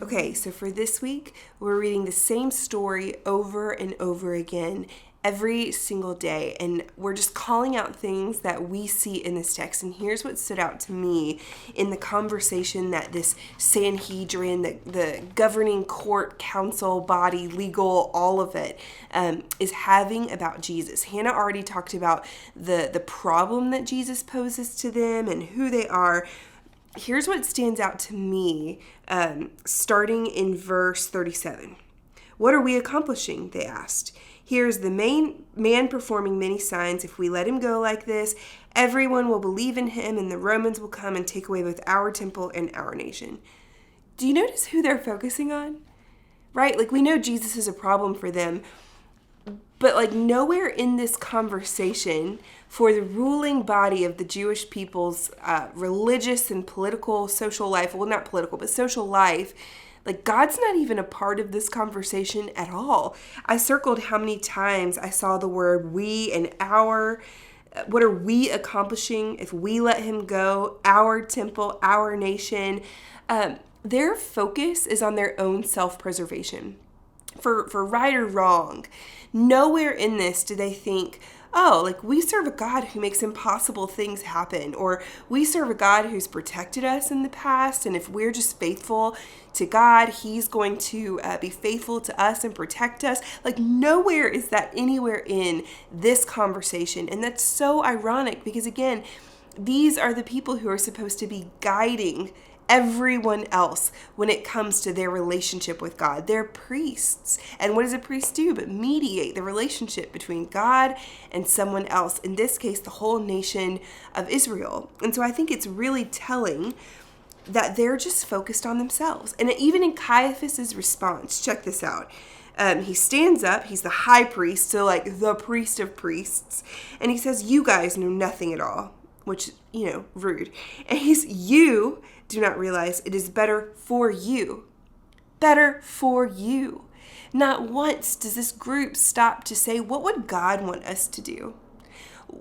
Okay, so for this week, we're reading the same story over and over again every single day, and we're just calling out things that we see in this text. And here's what stood out to me in the conversation that this Sanhedrin, the governing court, council, body, legal, all of it, is having about Jesus. Hannah already talked about the problem that Jesus poses to them and who they are. Here's what stands out to me, starting in verse 37. What are we accomplishing? They asked. Here's the main man performing many signs. If we let him go like this, everyone will believe in him, and the Romans will come and take away both our temple and our nation. Do you notice who they're focusing on? Right? Like, we know Jesus is a problem for them, but like nowhere in this conversation for the ruling body of the Jewish people's religious and political, social life, well, not political, but social life, like God's not even a part of this conversation at all. I circled how many times I saw the word we and our. What are we accomplishing if we let him go? Our temple, our nation. Their focus is on their own self-preservation. For right or wrong, nowhere in this do they think, oh, like we serve a God who makes impossible things happen, or we serve a God who's protected us in the past, and if we're just faithful to God, he's going to be faithful to us and protect us. Like nowhere is that anywhere in this conversation, and that's so ironic because, again, these are the people who are supposed to be guiding everyone else when it comes to their relationship with God. They're priests. And what does a priest do but mediate the relationship between God and someone else, in this case, the whole nation of Israel? And so I think it's really telling that they're just focused on themselves. And even in Caiaphas's response, check this out. He stands up, he's the high priest, so like the priest of priests, and he says, you guys know nothing at all, which, rude. And you do not realize it is better for you. Better for you. Not once does this group stop to say, what would God want us to do?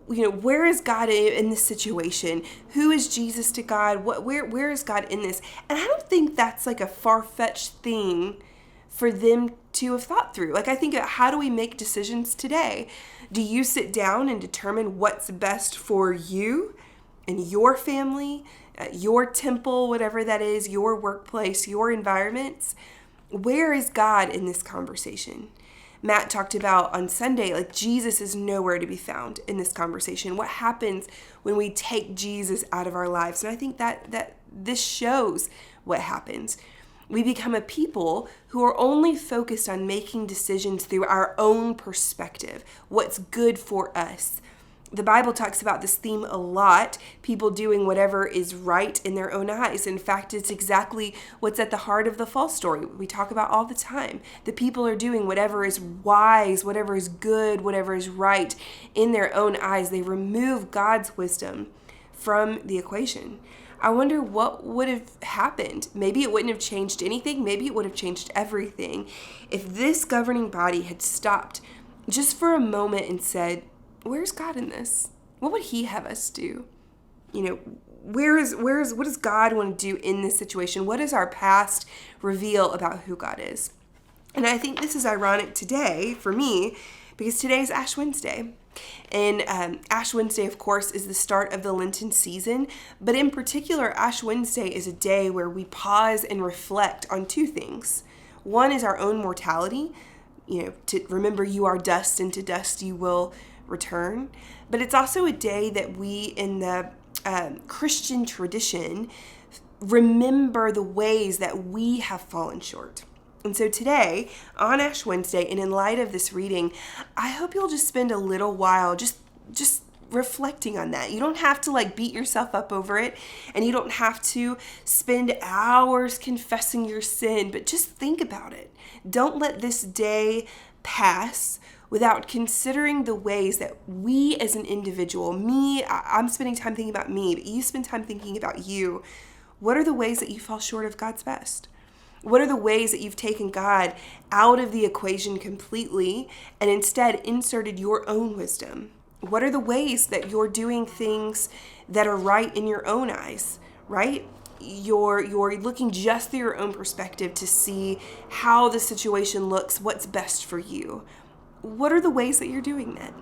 Where is God in this situation? Who is Jesus to God? Where is God in this? And I don't think that's like a far-fetched thing for them to have thought through. Like, I think, how do we make decisions today? Do you sit down and determine what's best for you and your family, your temple, whatever that is, your workplace, your environments? Where is God in this conversation? Matt talked about on Sunday, like Jesus is nowhere to be found in this conversation. What happens when we take Jesus out of our lives? And I think that this shows what happens. We become a people who are only focused on making decisions through our own perspective, what's good for us. The Bible talks about this theme a lot, people doing whatever is right in their own eyes. In fact, it's exactly what's at the heart of the fall story we talk about all the time. The people are doing whatever is wise, whatever is good, whatever is right in their own eyes. They remove God's wisdom from the equation. I wonder what would have happened. Maybe it wouldn't have changed anything. Maybe it would have changed everything if this governing body had stopped just for a moment and said, where's God in this? What would he have us do? What does God want to do in this situation? What does our past reveal about who God is? And I think this is ironic today for me because today is Ash Wednesday. And Ash Wednesday, of course, is the start of the Lenten season. But in particular, Ash Wednesday is a day where we pause and reflect on two things. One is our own mortality. To remember you are dust and to dust you will return. But it's also a day that we in the Christian tradition remember the ways that we have fallen short. And so today, on Ash Wednesday, and in light of this reading, I hope you'll just spend a little while just reflecting on that. You don't have to beat yourself up over it, and you don't have to spend hours confessing your sin, but just think about it. Don't let this day pass without considering the ways that we as an individual, I'm spending time thinking about me, but you spend time thinking about you. What are the ways that you fall short of God's best? What are the ways that you've taken God out of the equation completely and instead inserted your own wisdom? What are the ways that you're doing things that are right in your own eyes, right? you're looking just through your own perspective to see how the situation looks, what's best for you. What are the ways that you're doing that?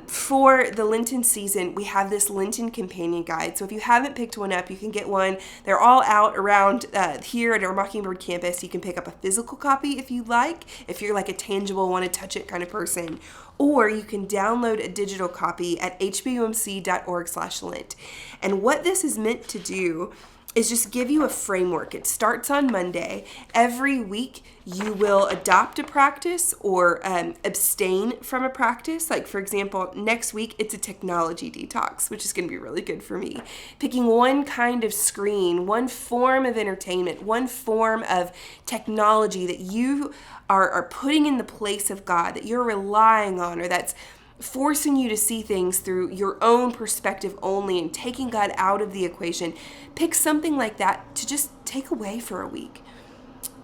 For the Lenten season, we have this Lenten companion guide. So if you haven't picked one up, you can get one. They're all out around here at our Mockingbird campus. You can pick up a physical copy if you like, if you're like a tangible, want to touch it kind of person. Or you can download a digital copy at hbumc.org/Lent. And what this is meant to do is just give you a framework. It starts on Monday. Every week, you will adopt a practice or abstain from a practice. Like, for example, next week, it's a technology detox, which is going to be really good for me. Picking one kind of screen, one form of entertainment, one form of technology that you are putting in the place of God, that you're relying on, or that's forcing you to see things through your own perspective only and taking God out of the equation. Pick something like that to just take away for a week.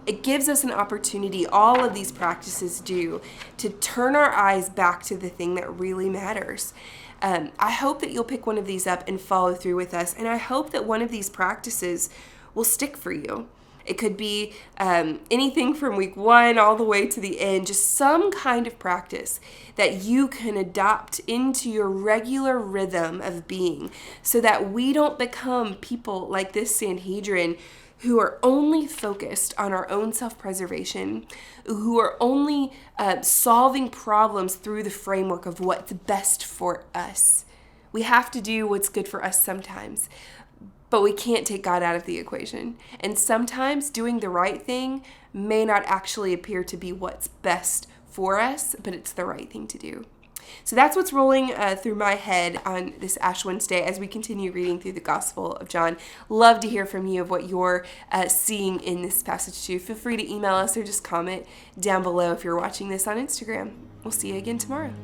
It gives us an opportunity, all of these practices do, to turn our eyes back to the thing that really matters. I hope that you'll pick one of these up and follow through with us, and I hope that one of these practices will stick for you. It could be anything from week 1 all the way to the end, just some kind of practice that you can adopt into your regular rhythm of being so that we don't become people like this Sanhedrin who are only focused on our own self-preservation, who are only solving problems through the framework of what's best for us. We have to do what's good for us sometimes, but we can't take God out of the equation. And sometimes doing the right thing may not actually appear to be what's best for us, but it's the right thing to do. So that's what's rolling through my head on this Ash Wednesday as we continue reading through the Gospel of John. Love to hear from you of what you're seeing in this passage too. Feel free to email us or just comment down below if you're watching this on Instagram. We'll see you again tomorrow.